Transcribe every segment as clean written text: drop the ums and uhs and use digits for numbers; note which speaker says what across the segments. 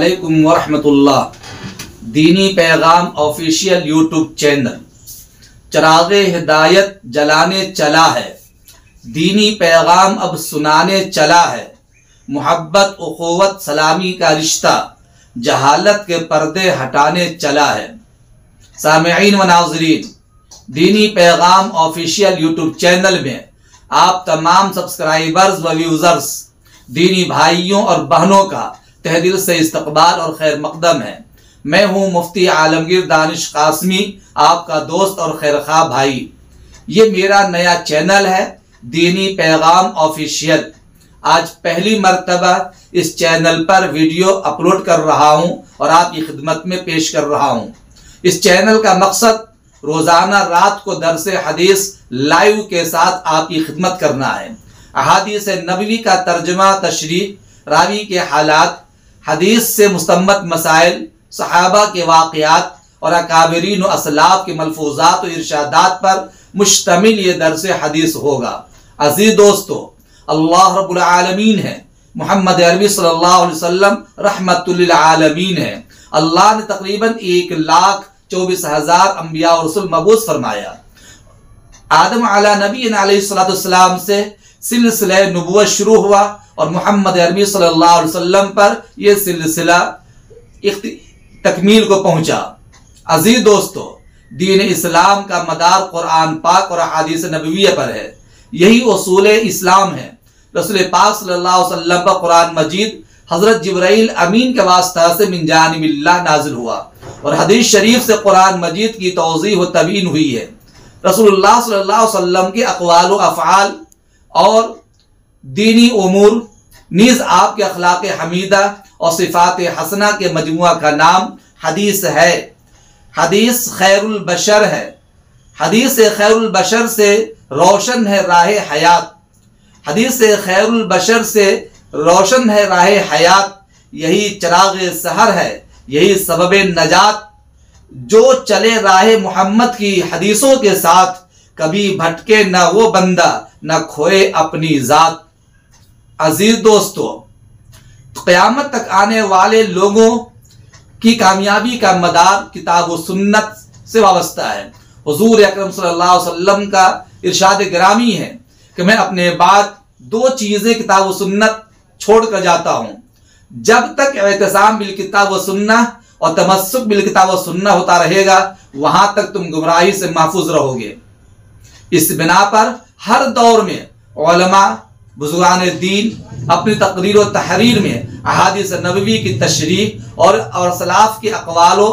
Speaker 1: अस्सलामुअलैकुम वरहमतुल्लाह। दीनी पैगाम ऑफिशियल यूट्यूब चैनल चरागे हिदायत जलाने चला है, दीनी पैगाम अब सुनाने चला है। मोहब्बत उखुवत सलामी का रिश्ता जहालत के पर्दे हटाने चला है। सामिईन व नाज़रीन, दीनी पैगाम ऑफिशियल यूट्यूब चैनल में आप तमाम सब्सक्राइबर्स व व्यूज़र्स दीनी भाइयों और बहनों का तहे दिल से इस्तकबाल और खैर मकदम है। मैं हूँ मुफ्ती आलमगीर दानिश कासमी, आपका दोस्त और खैरखा भाई। ये मेरा नया चैनल है दीनी पैगाम ऑफिशियल। आज पहली मर्तबा इस चैनल पर वीडियो अपलोड कर रहा हूँ और आपकी खिदमत में पेश कर रहा हूँ। इस चैनल का मकसद रोज़ाना रात को दरसे हदीस लाइव के साथ आपकी खिदमत करना है। अहादीस नबवी का तर्जमा, तशरीह, रावी के हालात, हदीस से मुस्तंबत मसाइल, सहाबा के वाक़यात और अकाबरीन व असलाफ के मलफूजात व इरशादात पर मुश्तमिल ये दरस हदीस होगा। अजीज दोस्तों, अल्लाह रब्बुल आलमीन है, मोहम्मद अरबी सल्लल्लाहु अलैहि वसल्लम रहमतुल लिल आलमीन है। अल्लाह ने तकरीबन 1,24,000 अंबिया और रसूल मबूस फरमाया। आदम अला नबी अलैहिस्सलाम से सिलसिला नबुव्वत शुरू हुआ और मोहम्मद अरबी सल्लल्लाहु अलैहि वसल्लम पर यह सिलसिला तकमील को पहुंचा। अजीज दोस्तों, दीन इस्लाम का मदार कुरान पाक और अहादीस नबविय्या पर है। यही उसूल इस्लाम है। रसूल पाक सल्लल्लाहु अलैहि वसल्लम पर कुरान मजीद हजरत जिब्राइल अमीन के वास्ता से मिन जानिबिल्लाह नाजिल हुआ और हदीस शरीफ से कुरान मजीद की तौज़ीह व तबीन हुई है। रसूलुल्लाह सल्लल्लाहु अलैहि वसल्लम के अक़वाल व अफ़आल और दीनी उमूर नीज़ आपके अखलाक हमीदा और सिफ़ात हसना के मजमुआ का नाम हदीस है। हदीस खैरुल बशर है। हदीस खैरुल बशर से रोशन है राह हयात। हदीस खैरुल बशर से रोशन है राह हयात। यही चराग सहर है, यही सबब नजात। जो चले राह मोहम्मद की हदीसों के साथ, कभी भटके न वो बंदा, न खोए अपनी ज़ात। अजीज दोस्तों, क़यामत तक आने वाले लोगों की कामयाबी का मदार किताब व सुन्नत से वाबस्ता है। हुज़ूर अकरम सल्लल्लाहु अलैहि वसल्लम का इरशाद गिरामी है कि मैं अपने बाद 2 चीज़ें किताब व सुन्नत छोड़ कर जाता हूँ। जब तक एहतिसाम बिल किताब व सुन्नह और तमस्सुक बिल किताब व सुन्नह होता रहेगा, वहां तक तुम गुमराही से महफूज रहोगे। इस बिना पर हर दौर में उलमा बुज़ुर्गान दीन अपनी तकरीर व तहरीर में अहादीस नबवी की तशरीह और सलाफ के अक़वाल व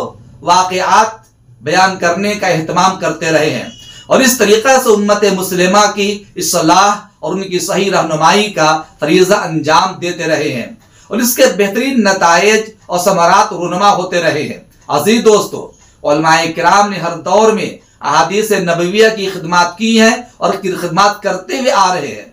Speaker 1: वाक़यात बयान करने का एहतमाम करते रहे हैं और इस तरीक़ा से उम्मत मुस्लिमा की इस्लाह और उनकी सही रहनुमाई का फरीज़ा अंजाम देते रहे हैं और इसके बेहतरीन नताइज और समरात रुनमा होते रहे हैं। अजीज दोस्तों, उलमाए किराम ने हर दौर में अहादीस नबविया की खिदमत की है और खिदमत करते हुए आ रहे हैं।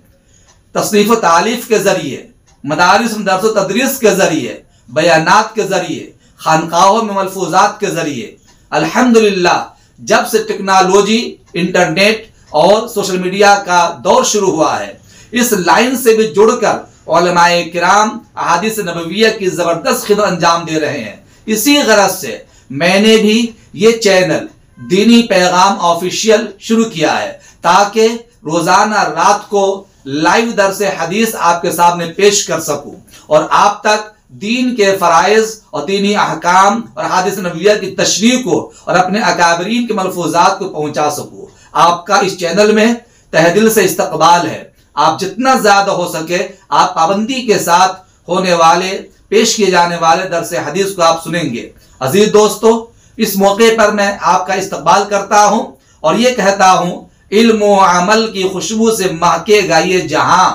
Speaker 1: तस्नीफ़ तालीफ के ज़रिए, मदारिस में दर्स तदरीस के ज़रिए, बयानात के ज़रिए, खानकाहों में मलफूजात के ज़रिए, अल्हम्दुलिल्लाह जब से टेक्नोलॉजी, इंटरनेट और सोशल मीडिया का दौर शुरू हुआ है, इस लाइन से भी जुड़कर उलमाए किराम अहादीस नबविया की ज़बरदस्त खिदमत अंजाम दे रहे हैं। इसी गरज से मैंने भी ये चैनल दीनी पैगाम ऑफिशियल शुरू किया है ताकि रोज़ाना रात को लाइव दरस हदीस आपके सामने पेश कर सकूं और आप तक दीन के फ़राइज़ और दीनी अहकाम और हदीस नबविया की तशरीह को और अपने अकाबरीन के मलफूजात को पहुंचा सकूं। आपका इस चैनल में तहे दिल से इस्तकबाल है। आप जितना ज़्यादा हो सके आप पाबंदी के साथ होने वाले, पेश किए जाने वाले दरस हदीस को आप सुनेंगे। अजीज दोस्तों, इस मौके पर मैं आपका इस्तकबाल करता हूं और ये कहता हूं, इल्म व अमल की खुशबू से महकेगा ये जहां।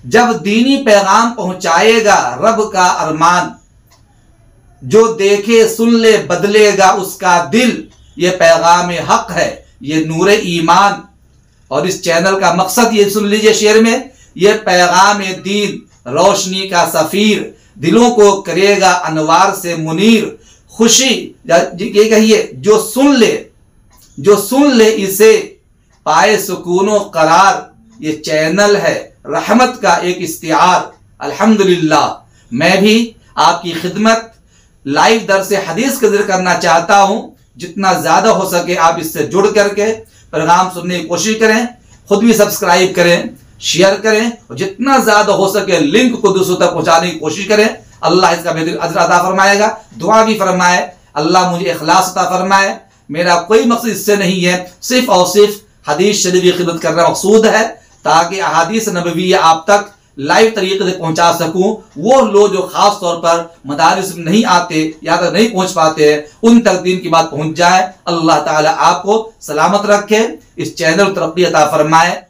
Speaker 1: जब दीनी पैगाम पहुंचाएगा रब का अरमान, जो देखे सुन ले बदलेगा उसका दिल। ये पैगाम हक है, ये नूरे ईमान। और इस चैनल का मकसद ये सुन लीजिए शेर में, ये पैगाम दीन रोशनी का सफ़ीर, दिलों को करेगा अनवार से मुनीर। खुशी ये कहिए, जो सुन ले इसे पाए सुकूनो करार। ये चैनल है रहमत का एक इस्तिआर। अल्हम्दुलिल्लाह, मैं भी आपकी खिदमत लाइव दर्स हदीस का जिक्र करना चाहता हूं। जितना ज्यादा हो सके आप इससे जुड़ करके पैगाम सुनने की कोशिश करें, खुद भी सब्सक्राइब करें, शेयर करें और जितना ज्यादा हो सके लिंक को दूसरों तक पहुंचाने की कोशिश करें। अल्लाह इसका बेहतर अजर अता फरमाएगा। दुआ भी फरमाए, अल्लाह मुझे इखलास अता फरमाए। मेरा कोई मकसद इससे नहीं है, सिर्फ और सिर्फ हदीस शरीफ की खिदमत करना मकसूद है, ताकि अहादीस नबवी आप तक लाइव तरीके से पहुंचा सकूं। वो लोग जो खास तौर पर मदारिस में नहीं आते या तक नहीं पहुंच पाते हैं, उन तक दीन की बात पहुंच जाए। अल्लाह ताला आपको सलामत रखे, इस चैनल तरक्की अता फरमाए।